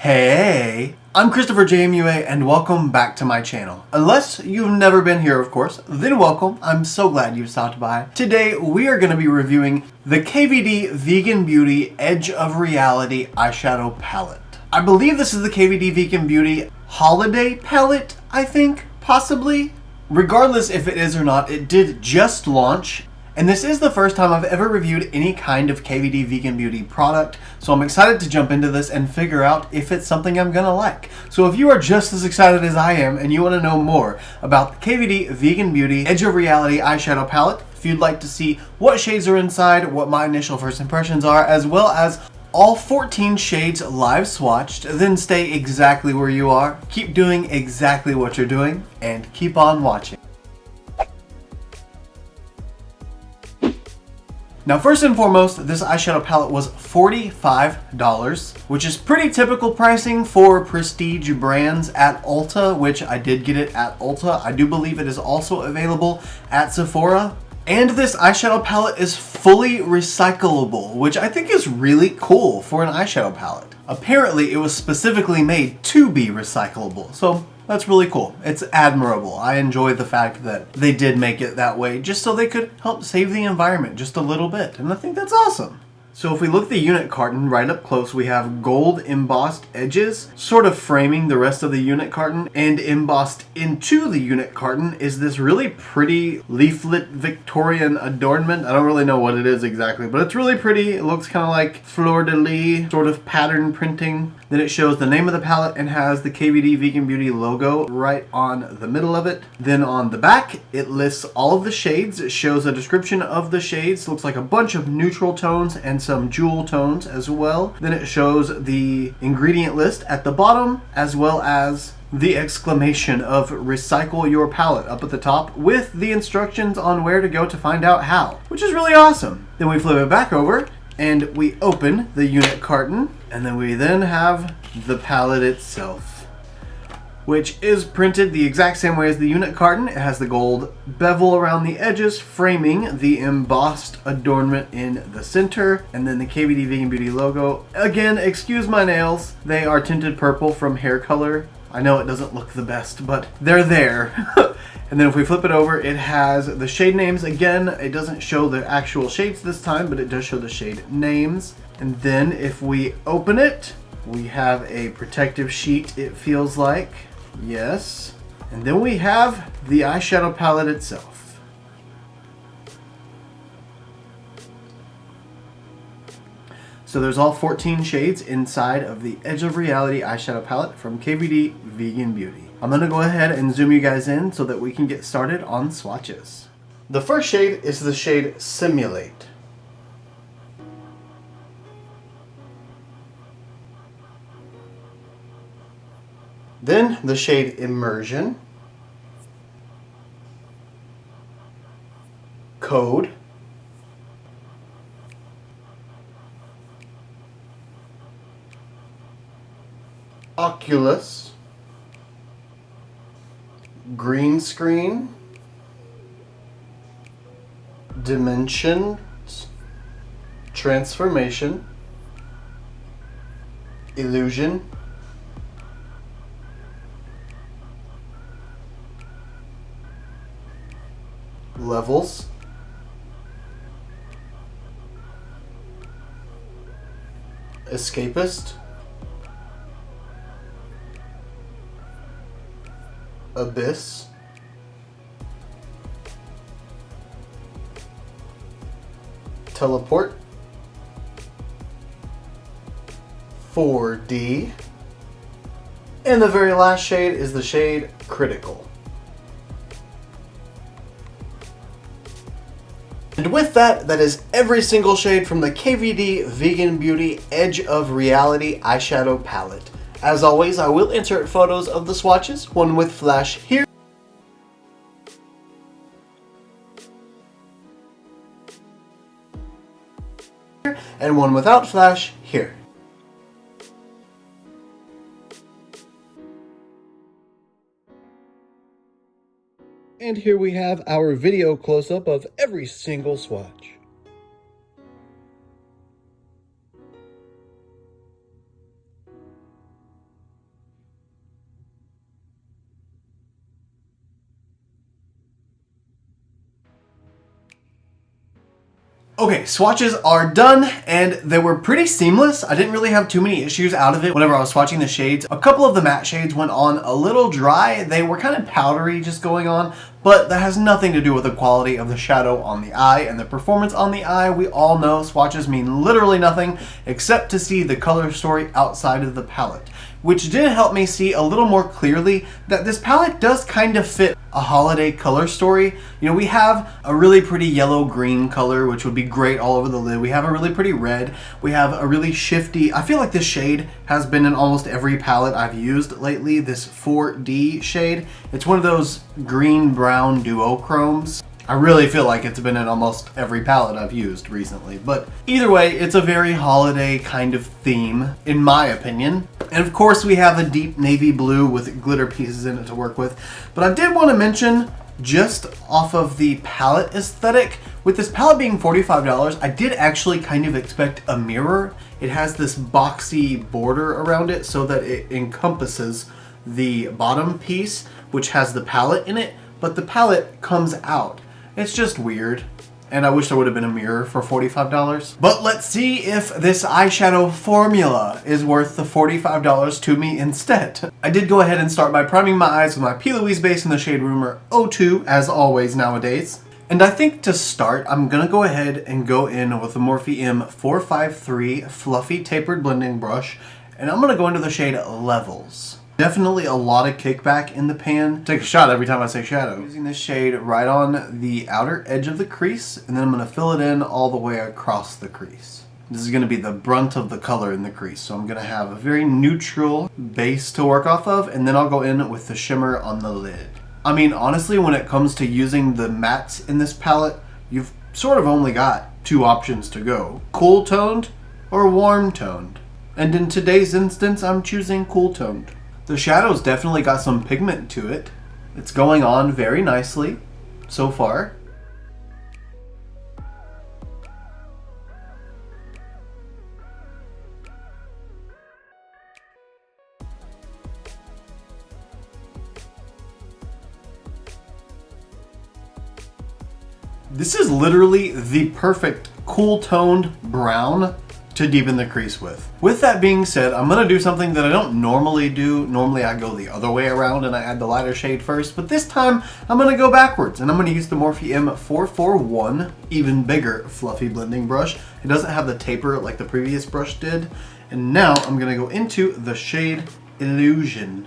Hey, I'm ChristopherJMUA and welcome back to my channel. Unless you've never been here, of course, then welcome. I'm so glad you stopped by. Today we are going to be reviewing the KVD Vegan Beauty Edge of Reality Eyeshadow Palette. I believe this is the KVD Vegan Beauty Holiday Palette, I think, possibly. Regardless if it is or not, it did just launch. And this is the first time I've ever reviewed any kind of KVD Vegan Beauty product, so I'm excited to jump into this and figure out if it's something I'm gonna like. So if you are just as excited as I am and you want to know more about the KVD Vegan Beauty Edge of Reality Eyeshadow Palette, if you'd like to see what shades are inside, what my initial first impressions are, as well as all 14 shades live swatched, then stay exactly where you are, keep doing exactly what you're doing, and keep on watching. Now first and foremost, this eyeshadow palette was $45, which is pretty typical pricing for prestige brands at Ulta, which I did get it at Ulta. I do believe it is also available at Sephora. And this eyeshadow palette is fully recyclable, which I think is really cool for an eyeshadow palette. Apparently it was specifically made to be recyclable, so that's really cool. It's admirable. I enjoy the fact that they did make it that way just so they could help save the environment just a little bit, and I think that's awesome. So if we look at the unit carton right up close, we have gold embossed edges sort of framing the rest of the unit carton, and embossed into the unit carton is this really pretty leaflet Victorian adornment. I don't really know what it is exactly, but it's really pretty. It looks kind of like fleur-de-lis sort of pattern printing. Then it shows the name of the palette and has the KVD Vegan Beauty logo right on the middle of it. Then on the back, it lists all of the shades. It shows a description of the shades. It looks like a bunch of neutral tones and some jewel tones as well. Then it shows the ingredient list at the bottom, as well as the exclamation of recycle your palette up at the top with the instructions on where to go to find out how, which is really awesome. Then we flip it back over and we open the unit carton, and then we have the palette itself, which is printed the exact same way as the unit carton. It has the gold bevel around the edges framing the embossed adornment in the center, and then the KVD Vegan Beauty logo. Again, excuse my nails, they are tinted purple from hair color. I know it doesn't look the best, but they're there. And then if we flip it over, it has the shade names. Again, it doesn't show the actual shades this time, but it does show the shade names. And then if we open it, we have a protective sheet, it feels like. Yes. And then we have the eyeshadow palette itself. So there's all 14 shades inside of the Edge of Reality eyeshadow palette from KVD Vegan Beauty. I'm going to go ahead and zoom you guys in so that we can get started on swatches. The first shade is the shade Simulate. Then the shade Immersion, Code, Oculus, Green Screen, Dimensions, Transformation, Illusion, Levels, Escapist, Abyss, Teleport, 4D, and the very last shade is the shade Critical. And with that, that is every single shade from the KVD Vegan Beauty Edge of Reality Eyeshadow Palette. As always, I will insert photos of the swatches, one with flash here, and one without flash here. And here we have our video close-up of every single swatch. Okay, swatches are done, and they were pretty seamless. I didn't really have too many issues out of it whenever I was swatching the shades. A couple of the matte shades went on a little dry. They were kind of powdery just going on, but that has nothing to do with the quality of the shadow on the eye and the performance on the eye. We all know swatches mean literally nothing except to see the color story outside of the palette, which did help me see a little more clearly that this palette does kind of fit a holiday color story. You know, we have a really pretty yellow-green color, which would be great all over the lid. We have a really pretty red. We have a really shifty, I feel like this shade has been in almost every palette I've used lately, this 4D shade. It's one of those green-brown duochromes. I really feel like it's been in almost every palette I've used recently. But either way, it's a very holiday kind of theme, in my opinion. And of course, we have a deep navy blue with glitter pieces in it to work with. But I did want to mention, just off of the palette aesthetic, with this palette being $45, I did actually kind of expect a mirror. It has this boxy border around it so that it encompasses the bottom piece, which has the palette in it, but the palette comes out. It's just weird, and I wish there would have been a mirror for $45. But let's see if this eyeshadow formula is worth the $45 to me instead. I did go ahead and start by priming my eyes with my P. Louise base in the shade Rumor 02, as always nowadays. And I think to start, I'm gonna go ahead and go in with the Morphe M453 Fluffy Tapered Blending Brush, and I'm gonna go into the shade Levels. Definitely a lot of kickback in the pan. Take a shot every time I say shadow. Using this shade right on the outer edge of the crease, and then I'm going to fill it in all the way across the crease. This is going to be the brunt of the color in the crease, so I'm going to have a very neutral base to work off of, and then I'll go in with the shimmer on the lid. I mean, honestly, when it comes to using the mattes in this palette, you've sort of only got two options to go. Cool toned or warm toned. And in today's instance, I'm choosing cool toned. The shadow's definitely got some pigment to it. It's going on very nicely so far. This is literally the perfect cool toned brown to deepen the crease with. With that being said, I'm gonna do something that I don't normally do. Normally I go the other way around and I add the lighter shade first, but this time I'm gonna go backwards and I'm gonna use the Morphe M441 even bigger fluffy blending brush. It doesn't have the taper like the previous brush did. And now I'm gonna go into the shade Illusion.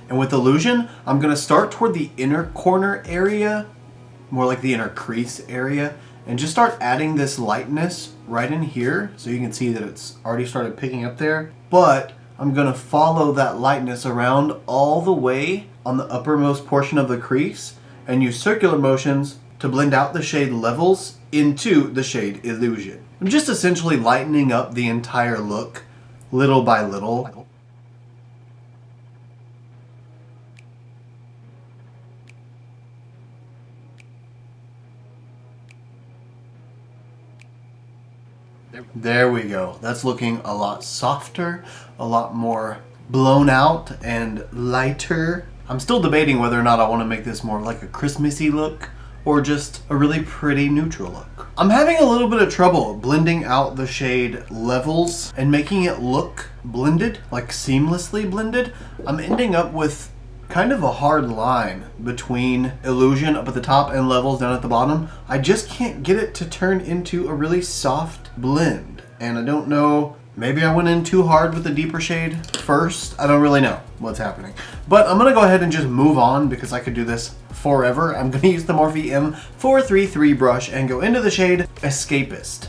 And with Illusion, I'm gonna start toward the inner corner area, more like the inner crease area, and just start adding this lightness right in here so you can see that it's already started picking up there. But I'm gonna follow that lightness around all the way on the uppermost portion of the crease and use circular motions to blend out the shade Levels into the shade Illusion. I'm just essentially lightening up the entire look little by little. There we go. That's looking a lot softer, a lot more blown out and lighter. I'm still debating whether or not I want to make this more like a Christmassy look or just a really pretty neutral look. I'm having a little bit of trouble blending out the shade Levels and making it look blended, like seamlessly blended. I'm ending up with kind of a hard line between Illusion up at the top and Levels down at the bottom. I just can't get it to turn into a really soft blend. And I don't know, maybe I went in too hard with the deeper shade first. I don't really know what's happening. But I'm gonna go ahead and just move on because I could do this forever. I'm gonna use the Morphe M433 brush and go into the shade Escapist.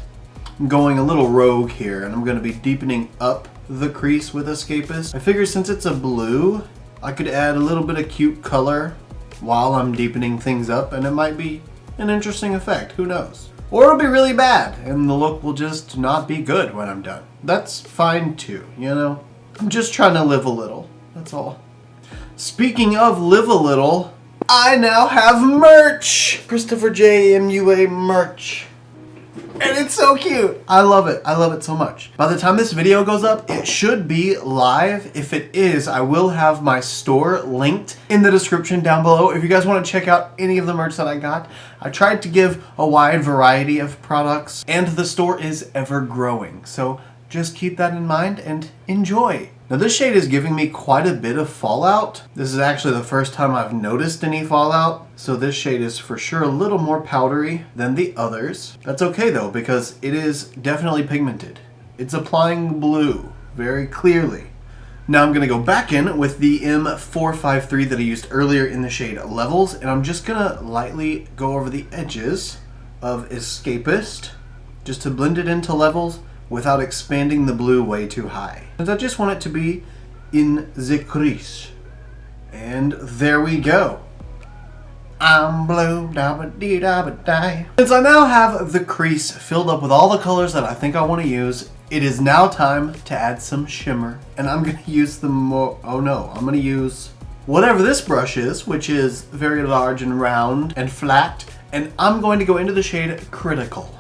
I'm going a little rogue here and I'm gonna be deepening up the crease with Escapist. I figure since it's a blue, I could add a little bit of cute color while I'm deepening things up and it might be an interesting effect, who knows. Or it'll be really bad and the look will just not be good when I'm done. That's fine too, you know? I'm just trying to live a little, that's all. Speaking of live a little, I now have merch! ChristopherJMUA merch. And it's so cute. I love it. I love it so much. By the time this video goes up, it should be live. If it is, I will have my store linked in the description down below. If you guys want to check out any of the merch that I got, I tried to give a wide variety of products, and the store is ever growing. So just keep that in mind and enjoy. Now this shade is giving me quite a bit of fallout. This is actually the first time I've noticed any fallout. So this shade is for sure a little more powdery than the others. That's okay though, because it is definitely pigmented. It's applying blue very clearly. Now I'm gonna go back in with the M453 that I used earlier in the shade Levels, and I'm just gonna lightly go over the edges of Escapist just to blend it into Levels without expanding the blue way too high. And I just want it to be in the crease. And there we go. I'm blue, da-ba-dee-da-ba-die. Since I now have the crease filled up with all the colors that I think I want to use, it is now time to add some shimmer. And I'm gonna use I'm gonna use whatever this brush is, which is very large and round and flat. And I'm going to go into the shade Critical.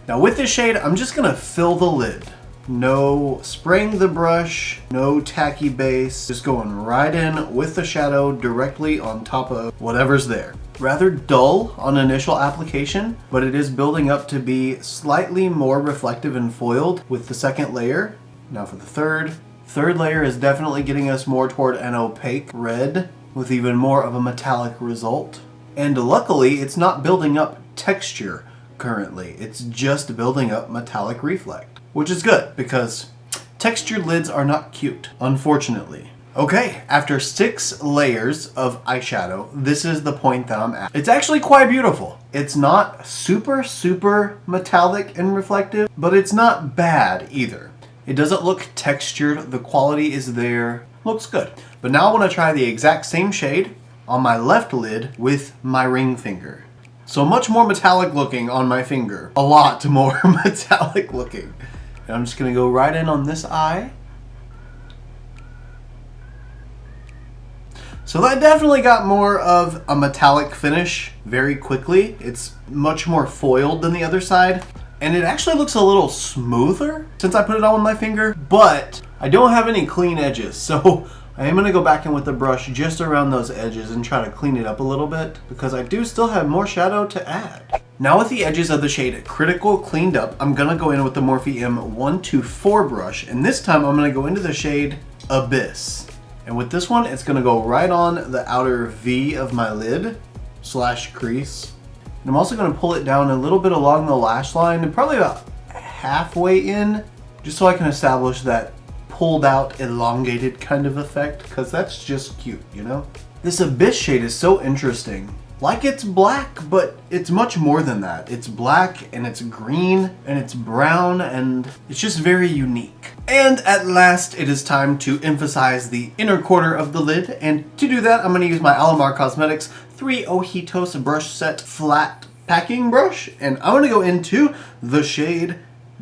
Now with this shade, I'm just gonna fill the lid. No spraying the brush, no tacky base, just going right in with the shadow directly on top of whatever's there. Rather dull on initial application, but it is building up to be slightly more reflective and foiled with the second layer. Now for the third. Third layer is definitely getting us more toward an opaque red with even more of a metallic result. And luckily, it's not building up texture currently. It's just building up metallic reflect, which is good because textured lids are not cute, unfortunately. Okay, after 6 layers of eyeshadow, this is the point that I'm at. It's actually quite beautiful. It's not super metallic and reflective, but it's not bad either. It doesn't look textured, the quality is there, looks good. But now I want to try the exact same shade on my left lid with my ring finger. So much more metallic looking on my finger. A lot more metallic looking. And I'm just gonna go right in on this eye. So that definitely got more of a metallic finish very quickly. It's much more foiled than the other side. And it actually looks a little smoother since I put it on my finger, but I don't have any clean edges. So I am gonna go back in with the brush just around those edges and try to clean it up a little bit because I do still have more shadow to add. Now with the edges of the shade Critical cleaned up, I'm gonna go in with the Morphe M124 brush, and this time I'm gonna go into the shade Abyss. And with this one, it's gonna go right on the outer V of my lid / crease. And I'm also gonna pull it down a little bit along the lash line and probably about halfway in, just so I can establish that pulled out, elongated kind of effect, because that's just cute, you know? This Abyss shade is so interesting. Like it's black, but it's much more than that. It's black and it's green and it's brown and it's just very unique. And at last, it is time to emphasize the inner corner of the lid. And to do that, I'm gonna use my Midas Cosmetics 3 Ojitos brush set flat packing brush. And I'm gonna go into the shade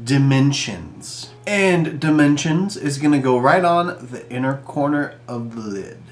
Dimensions. And Dimensions is gonna go right on the inner corner of the lid.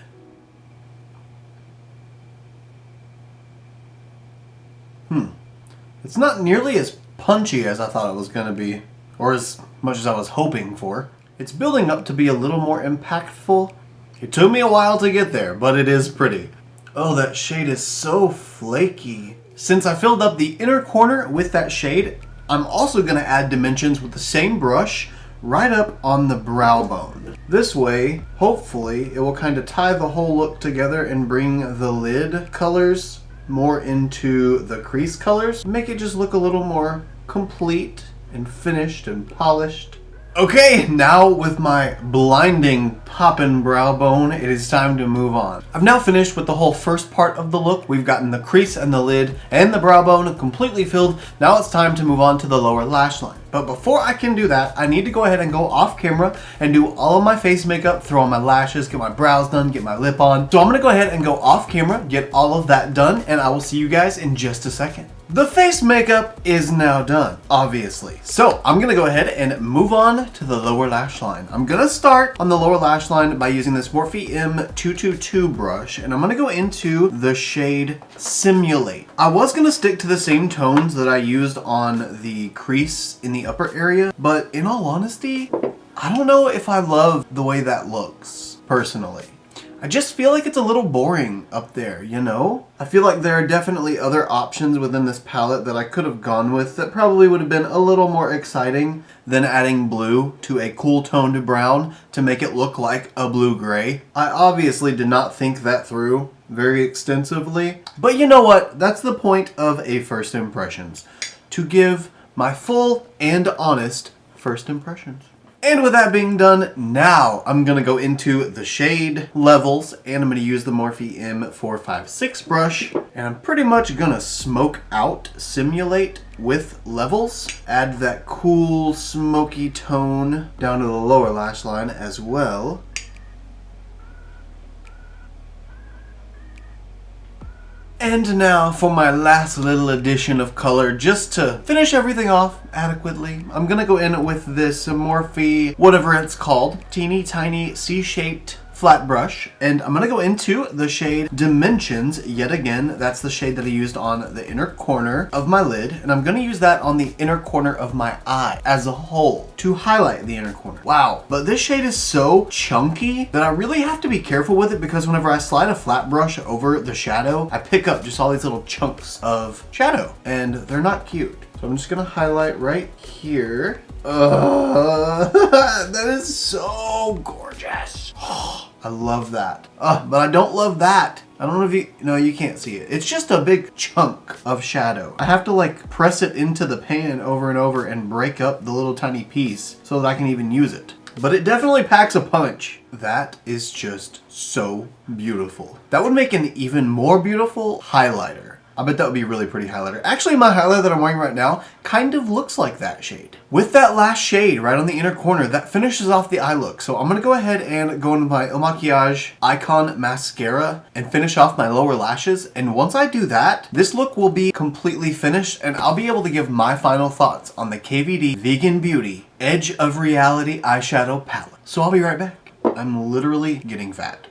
It's not nearly as punchy as I thought it was gonna be, or as much as I was hoping for. It's building up to be a little more impactful. It took me a while to get there, but it is pretty. Oh, that shade is so flaky. Since I filled up the inner corner with that shade, I'm also gonna add Dimensions with the same brush right up on the brow bone. This way, hopefully, it will kind of tie the whole look together and bring the lid colors more into the crease colors. Make it just look a little more complete and finished and polished. Okay, now with my blinding poppin' brow bone, it is time to move on. I've now finished with the whole first part of the look. We've gotten the crease and the lid and the brow bone completely filled. Now it's time to move on to the lower lash line. But before I can do that, I need to go ahead and go off camera and do all of my face makeup, throw on my lashes, get my brows done, get my lip on. So I'm gonna go ahead and go off camera, get all of that done, and I will see you guys in just a second. The face makeup is now done, obviously. So I'm gonna go ahead and move on to the lower lash line. I'm gonna start on the lower lash line by using this Morphe M222 brush, and I'm gonna go into the shade Simulate. I was gonna stick to the same tones that I used on the crease in the upper area, but in all honesty, I don't know if I love the way that looks, personally. I just feel like it's a little boring up there, you know? I feel like there are definitely other options within this palette that I could have gone with that probably would have been a little more exciting than adding blue to a cool toned brown to make it look like a blue-gray. I obviously did not think that through very extensively, but you know what? That's the point of a first impressions, to give my full and honest first impressions. And with that being done, now I'm going to go into the shade levels, and I'm going to use the Morphe M456 brush, and I'm pretty much going to smoke out Simulate with levels, add that cool smoky tone down to the lower lash line as well. And now for my last little addition of color, just to finish everything off adequately, I'm gonna go in with this Morphe, whatever it's called, teeny tiny C-shaped flat brush, and I'm gonna go into the shade Dimensions yet again. That's the shade that I used on the inner corner of my lid, and I'm gonna use that on the inner corner of my eye as a whole to highlight the inner corner. Wow, but this shade is so chunky that I really have to be careful with it, because whenever I slide a flat brush over the shadow, I pick up just all these little chunks of shadow, and they're not cute. So I'm just gonna highlight right here. That is so gorgeous. I love that. But I don't love that. I don't know if you, no, you can't see it. It's just a big chunk of shadow. I have to like press it into the pan over and over and break up the little tiny piece so that I can even use it. But it definitely packs a punch. That is just so beautiful. That would make an even more beautiful highlighter. I bet that would be a really pretty highlighter. Actually, my highlighter that I'm wearing right now kind of looks like that shade. With that last shade right on the inner corner, that finishes off the eye look. So I'm gonna go ahead and go into my Il Makiage Icon Mascara and finish off my lower lashes. And once I do that, this look will be completely finished, and I'll be able to give my final thoughts on the KVD Vegan Beauty Edge of Reality Eyeshadow Palette. So I'll be right back. I'm literally getting fat.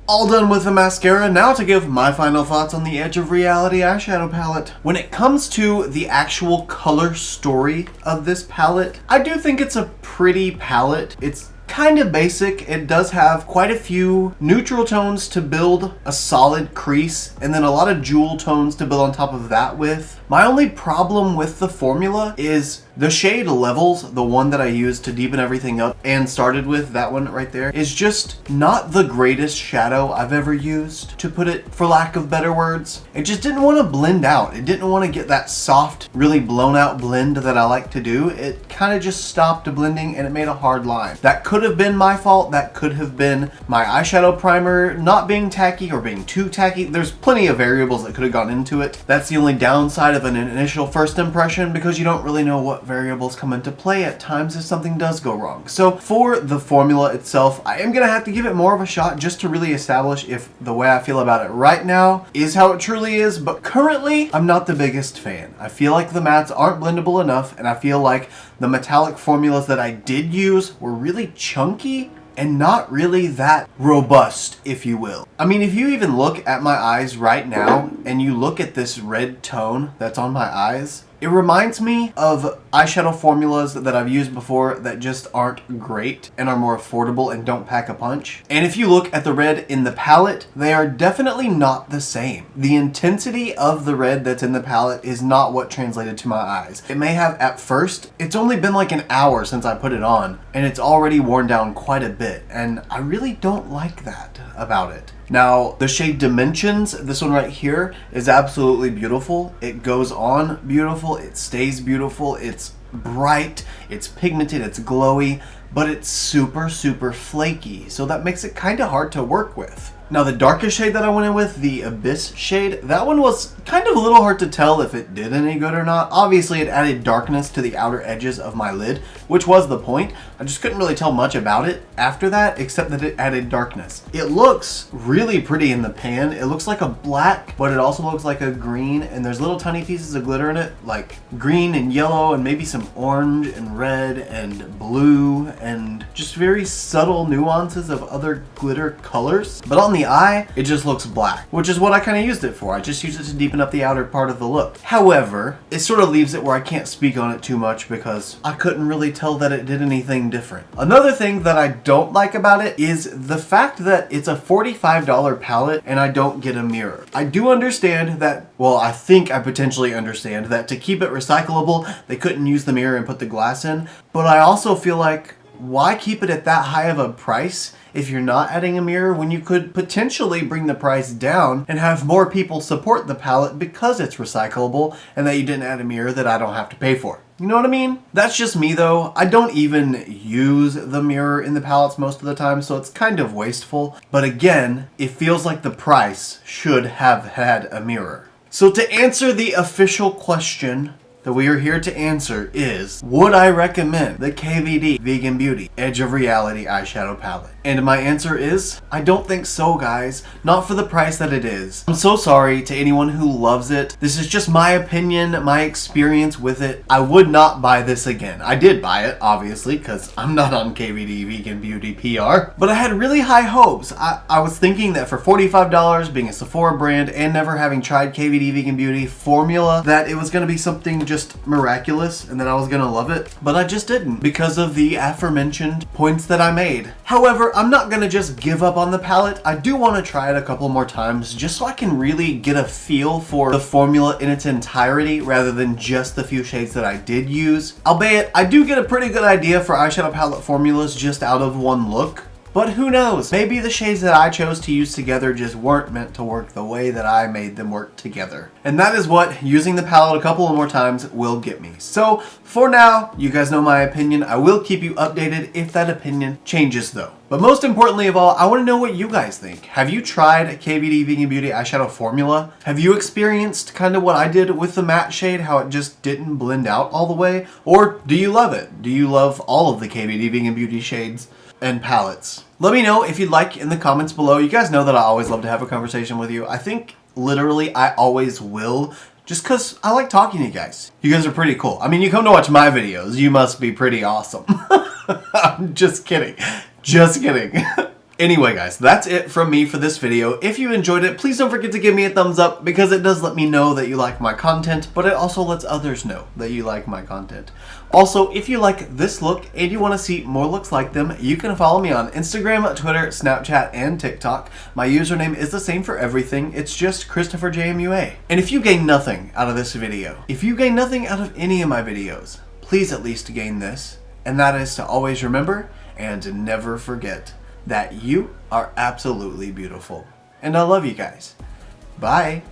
All done with the mascara, now to give my final thoughts on the Edge of Reality eyeshadow palette. When it comes to the actual color story of this palette, I do think it's a pretty palette. It's kind of basic. It does have quite a few neutral tones to build a solid crease, and then a lot of jewel tones to build on top of that with. My only problem with the formula is the shade Levels, the one that I used to deepen everything up and started with, that one right there, is just not the greatest shadow I've ever used, to put it for lack of better words. It just didn't want to blend out. It didn't want to get that soft, really blown out blend that I like to do. It kind of just stopped blending and it made a hard line. That could have been my fault. That could have been my eyeshadow primer not being tacky or being too tacky. There's plenty of variables that could have gone into it. That's the only downside of an initial first impression, because you don't really know what variables come into play at times if something does go wrong. So for the formula itself, I am gonna have to give it more of a shot just to really establish if the way I feel about it right now is how it truly is. But currently, I'm not the biggest fan. I feel like the mattes aren't blendable enough, and I feel like the metallic formulas that I did use were really chunky and not really that robust, if you will. I mean, if you even look at my eyes right now and you look at this red tone that's on my eyes, it reminds me of eyeshadow formulas that I've used before that just aren't great and are more affordable and don't pack a punch. And if you look at the red in the palette, they are definitely not the same. The intensity of the red that's in the palette is not what translated to my eyes. It may have at first. It's only been like an hour since I put it on, and it's already worn down quite a bit, and I really don't like that about it. Now, the shade Dimensions, this one right here, is absolutely beautiful. It goes on beautiful, it stays beautiful, it's bright, it's pigmented, it's glowy, but it's super, super flaky, so that makes it kind of hard to work with. Now the darkest shade that I went in with, the Abyss shade, that one was kind of a little hard to tell if it did any good or not. Obviously it added darkness to the outer edges of my lid, which was the point. I just couldn't really tell much about it after that, except that it added darkness. It looks really pretty in the pan. It looks like a black, but it also looks like a green, and there's little tiny pieces of glitter in it, like green and yellow and maybe some orange and red and blue and just very subtle nuances of other glitter colors. But on the eye, it just looks black, which is what I kind of used it for. I just used it to deepen up the outer part of the look. However, it sort of leaves it where I can't speak on it too much because I couldn't really tell that it did anything different. Another thing that I don't like about it is the fact that it's a $45 palette and I don't get a mirror. I do understand that, well, I think I potentially understand that to keep it recyclable, they couldn't use the mirror and put the glass in, but I also feel like, why keep it at that high of a price if you're not adding a mirror when you could potentially bring the price down and have more people support the palette because it's recyclable and that you didn't add a mirror that I don't have to pay for. You know what I mean? That's just me though. I don't even use the mirror in the palettes most of the time, so it's kind of wasteful. But again, it feels like the price should have had a mirror. So to answer the official question that we are here to answer is, would I recommend the KVD Vegan Beauty Edge of Reality eyeshadow palette? And my answer is, I don't think so, guys. Not for the price that it is. I'm so sorry to anyone who loves it. This is just my opinion, my experience with it. I would not buy this again. I did buy it, obviously, because I'm not on KVD Vegan Beauty PR. But I had really high hopes. I was thinking that for $45, being a Sephora brand, and never having tried KVD Vegan Beauty formula, that it was going to be something just miraculous and that I was gonna love it, but I just didn't because of the aforementioned points that I made. However, I'm not gonna just give up on the palette. I do want to try it a couple more times just so I can really get a feel for the formula in its entirety rather than just the few shades that I did use. Albeit, I do get a pretty good idea for eyeshadow palette formulas just out of one look. But who knows? Maybe the shades that I chose to use together just weren't meant to work the way that I made them work together. And that is what using the palette a couple more times will get me. So for now, you guys know my opinion. I will keep you updated if that opinion changes though. But most importantly of all, I want to know what you guys think. Have you tried KVD Vegan Beauty eyeshadow formula? Have you experienced kind of what I did with the matte shade, how it just didn't blend out all the way? Or do you love it? Do you love all of the KVD Vegan Beauty shades and palettes? Let me know if you'd like in the comments below. You guys know that I always love to have a conversation with you. I think literally I always will, just because I like talking to you guys. You guys are pretty cool. I mean, you come to watch my videos, you must be pretty awesome. I'm just kidding. Just kidding. Anyway guys, that's it from me for this video. If you enjoyed it, please don't forget to give me a thumbs up because it does let me know that you like my content, but it also lets others know that you like my content. Also, if you like this look and you want to see more looks like them, you can follow me on Instagram, Twitter, Snapchat, and TikTok. My username is the same for everything. It's just ChristopherJMUA. And if you gain nothing out of this video, if you gain nothing out of any of my videos, please at least gain this, and that is to always remember and never forget that you are absolutely beautiful. And I love you guys. Bye.